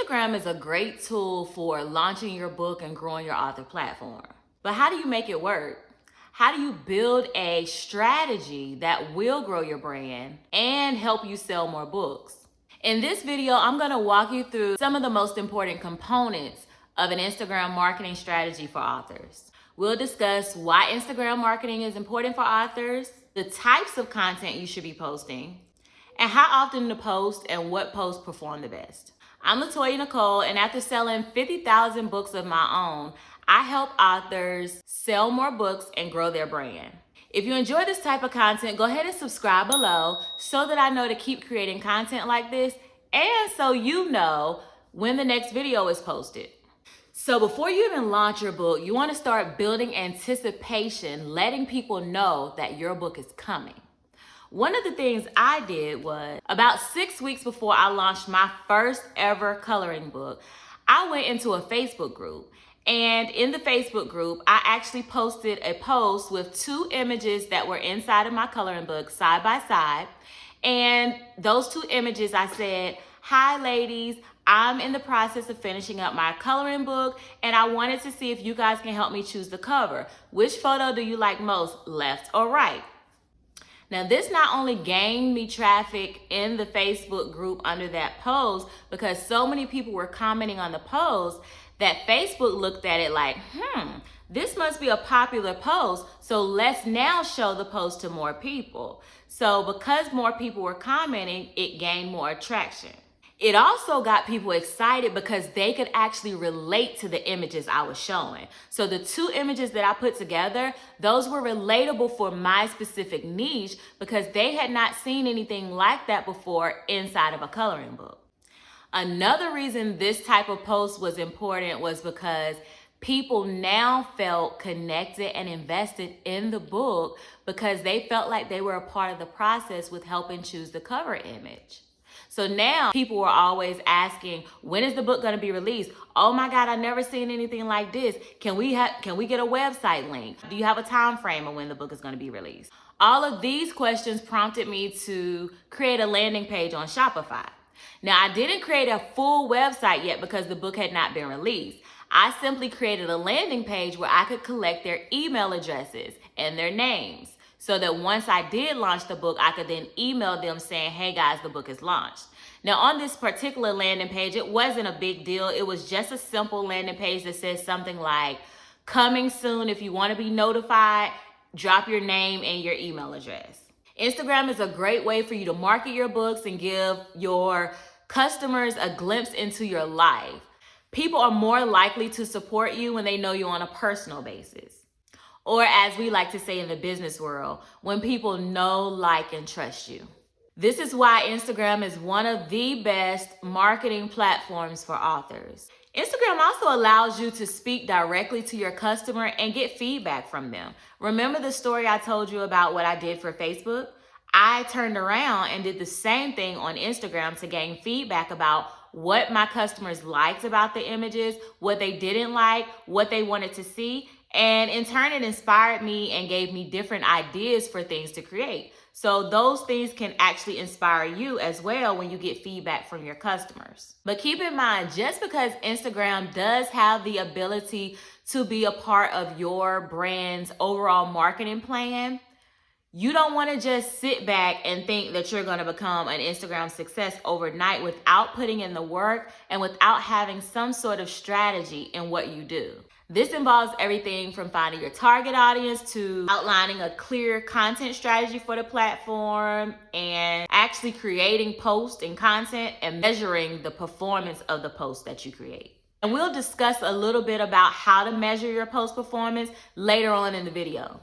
Instagram is a great tool for launching your book and growing your author platform. But how do you make it work? How do you build a strategy that will grow your brand and help you sell more books? In this video, I'm going to walk you through some of the most important components of an Instagram marketing strategy for authors. We'll discuss why Instagram marketing is important for authors, the types of content you should be posting, and how often to post and what posts perform the best. I'm Latoya Nicole, and after selling 50,000 books of my own, I help authors sell more books and grow their brand. If you enjoy this type of content, go ahead and subscribe below so that I know to keep creating content like this and so you know when the next video is posted. So before you even launch your book, you want to start building anticipation, letting people know that your book is coming. One of the things I did was about 6 weeks before I launched my first ever coloring book, I went into a Facebook group. And in the Facebook group, I actually posted a post with 2 images that were inside of my coloring book side by side. And those 2 images, I said, "Hi ladies, I'm in the process of finishing up my coloring book and I wanted to see if you guys can help me choose the cover. Which photo do you like most, left or right?" Now, this not only gained me traffic in the Facebook group under that post, because so many people were commenting on the post that Facebook looked at it like, this must be a popular post, so let's now show the post to more people. So because more people were commenting, it gained more attraction. It also got people excited because they could actually relate to the images I was showing. So the 2 images that I put together, those were relatable for my specific niche because they had not seen anything like that before inside of a coloring book. Another reason this type of post was important was because people now felt connected and invested in the book because they felt like they were a part of the process with helping choose the cover image. So now people were always asking, when is the book going to be released? Oh my God, I've never seen anything like this. Can we get a website link? Do you have a time frame of when the book is going to be released? All of these questions prompted me to create a landing page on Shopify. Now, I didn't create a full website yet because the book had not been released. I simply created a landing page where I could collect their email addresses and their names, so that once I did launch the book, I could then email them saying, "Hey guys, the book is launched." Now on this particular landing page, it wasn't a big deal. It was just a simple landing page that says something like, "Coming soon. If you want to be notified, drop your name and your email address." Instagram is a great way for you to market your books and give your customers a glimpse into your life. People are more likely to support you when they know you on a personal basis. Or as we like to say in the business world, when people know, like, and trust you. This is why Instagram is one of the best marketing platforms for authors. Instagram also allows you to speak directly to your customer and get feedback from them. Remember the story I told you about what I did for Facebook? I turned around and did the same thing on Instagram to gain feedback about what my customers liked about the images, what they didn't like, what they wanted to see. And in turn, it inspired me and gave me different ideas for things to create. So those things can actually inspire you as well when you get feedback from your customers. But keep in mind, just because Instagram does have the ability to be a part of your brand's overall marketing plan, you don't want to just sit back and think that you're going to become an Instagram success overnight without putting in the work and without having some sort of strategy in what you do. This involves everything from finding your target audience to outlining a clear content strategy for the platform and actually creating posts and content and measuring the performance of the posts that you create. And we'll discuss a little bit about how to measure your post performance later on in the video.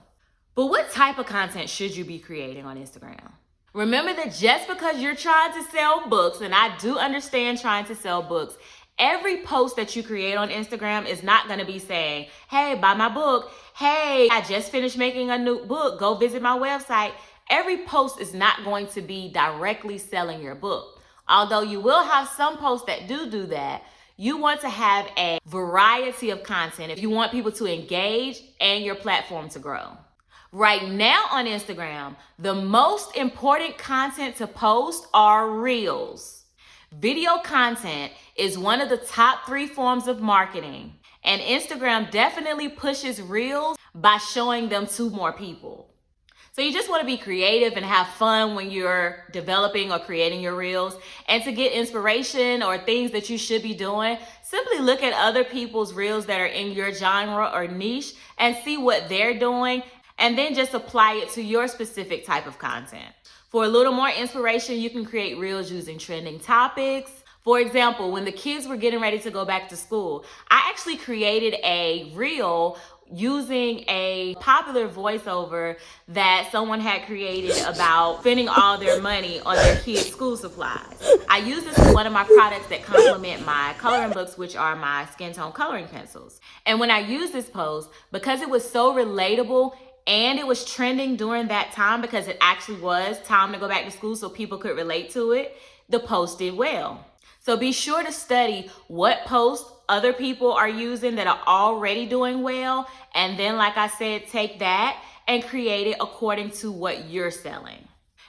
But what type of content should you be creating on Instagram? Remember that just because you're trying to sell books, and I do understand trying to sell books, every post that you create on Instagram is not going to be saying, "Hey, buy my book. Hey, I just finished making a new book. Go visit my website." Every post is not going to be directly selling your book. Although you will have some posts that do that, you want to have a variety of content if you want people to engage and your platform to grow. Right now on Instagram, the most important content to post are reels. Video content is one of the top 3 forms of marketing, and Instagram definitely pushes Reels by showing them to more people. So you just want to be creative and have fun when you're developing or creating your Reels. And to get inspiration or things that you should be doing, simply look at other people's Reels that are in your genre or niche and see what they're doing, and then just apply it to your specific type of content. For a little more inspiration, you can create Reels using trending topics. For example, when the kids were getting ready to go back to school, I actually created a Reel using a popular voiceover that someone had created about spending all their money on their kids' school supplies. I use this as one of my products that complement my coloring books, which are my skin tone coloring pencils. And when I used this post, because it was so relatable and it was trending during that time, because it actually was time to go back to school so people could relate to it, the post did well. So be sure to study what posts other people are using that are already doing well. And then, like I said, take that and create it according to what you're selling.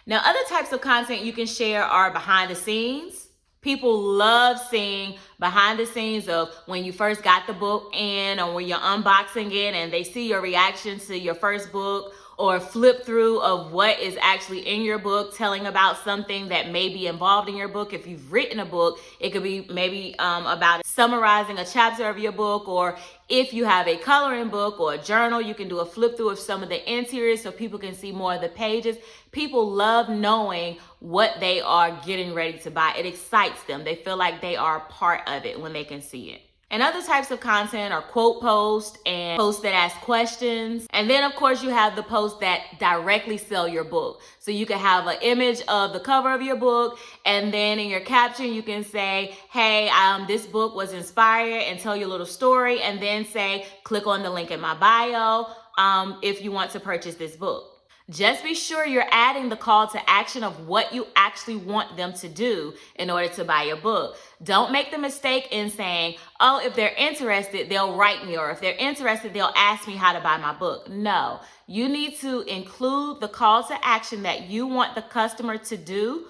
Now, other types of content you can share are behind the scenes. People love seeing behind the scenes of when you first got the book in, or when you're unboxing it and they see your reaction to your first book, or flip through of what is actually in your book, telling about something that may be involved in your book. If you've written a book, it could be maybe about summarizing a chapter of your book, or if you have a coloring book or a journal, you can do a flip through of some of the interiors so people can see more of the pages. People love knowing what they are getting ready to buy. It excites them. They feel like they are a part of it when they can see it. And other types of content are quote posts and posts that ask questions. And then, of course, you have the posts that directly sell your book. So you can have an image of the cover of your book, and then in your caption, you can say, hey, this book was inspired, and tell your little story, and then say, click on the link in my bio if you want to purchase this book. Just be sure you're adding the call to action of what you actually want them to do in order to buy your book. Don't make the mistake in saying, oh, if they're interested, they'll write me, or if they're interested, they'll ask me how to buy my book. No, you need to include the call to action that you want the customer to do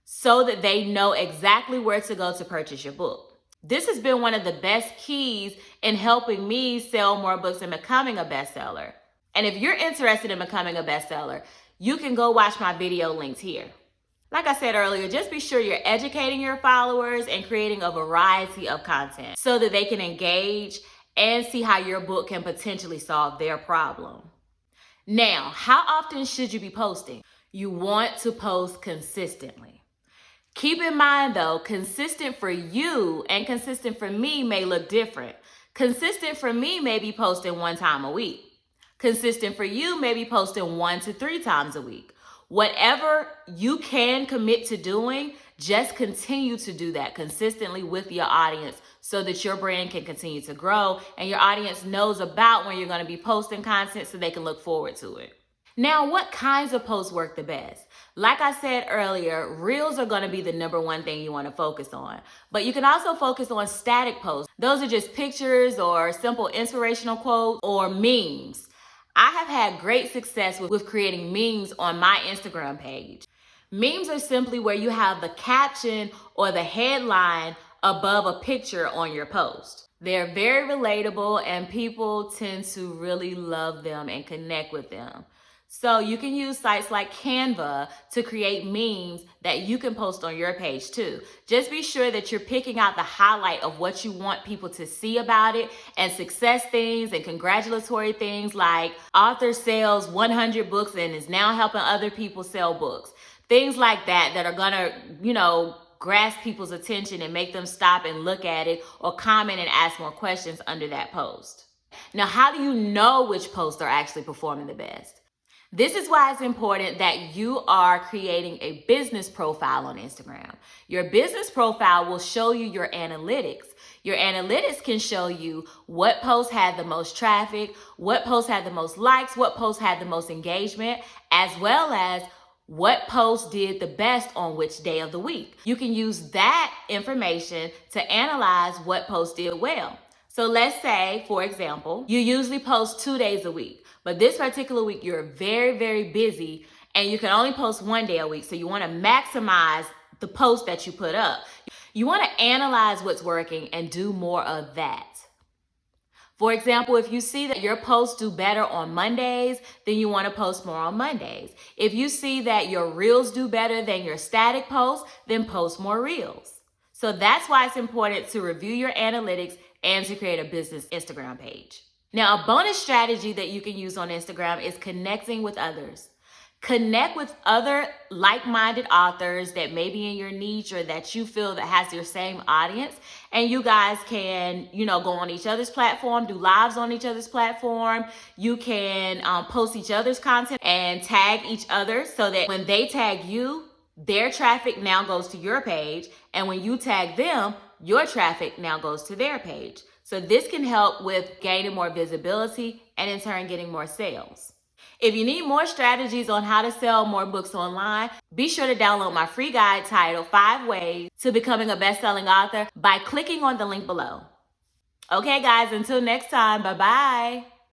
so that they know exactly where to go to purchase your book. This has been one of the best keys in helping me sell more books and becoming a bestseller. And if you're interested in becoming a bestseller, you can go watch my video linked here. Like I said earlier, just be sure you're educating your followers and creating a variety of content so that they can engage and see how your book can potentially solve their problem. Now, how often should you be posting? You want to post consistently. Keep in mind though, consistent for you and consistent for me may look different. Consistent for me may be posting 1 time a week. Consistent for you may be posting 1 to 3 times a week. Whatever you can commit to doing, just continue to do that consistently with your audience so that your brand can continue to grow and your audience knows about when you're going to be posting content so they can look forward to it. Now, what kinds of posts work the best? Like I said earlier, Reels are going to be the #1 thing you want to focus on. But you can also focus on static posts. Those are just pictures or simple inspirational quotes or memes. I have had great success with creating memes on my Instagram page. Memes are simply where you have the caption or the headline above a picture on your post. They're very relatable and people tend to really love them and connect with them. So you can use sites like Canva to create memes that you can post on your page too. Just be sure that you're picking out the highlight of what you want people to see about it, and success things and congratulatory things like author sells 100 books and is now helping other people sell books. Things like that that are gonna, grasp people's attention and make them stop and look at it or comment and ask more questions under that post. Now, how do you know which posts are actually performing the best? This is why it's important that you are creating a business profile on Instagram. Your business profile will show you your analytics. Your analytics can show you what posts had the most traffic, what posts had the most likes, what posts had the most engagement, as well as what posts did the best on which day of the week. You can use that information to analyze what posts did well. So let's say, for example, you usually post 2 days a week, but this particular week you're very, very busy and you can only post 1 day a week. So you want to maximize the post that you put up. You want to analyze what's working and do more of that. For example, if you see that your posts do better on Mondays, then you want to post more on Mondays. If you see that your reels do better than your static posts, then post more reels. So that's why it's important to review your analytics and to create a business Instagram page. Now, a bonus strategy that you can use on Instagram is connecting with others. Connect with other like-minded authors that may be in your niche or that you feel that has your same audience. And you guys can, go on each other's platform, do lives on each other's platform. You can post each other's content and tag each other so that when they tag you, their traffic now goes to your page. And when you tag them, your traffic now goes to their page. So this can help with gaining more visibility and in turn getting more sales. If you need more strategies on how to sell more books online, be sure to download my free guide titled 5 Ways to Becoming a Best-Selling Author by clicking on the link below. Okay, guys, until next time, bye-bye.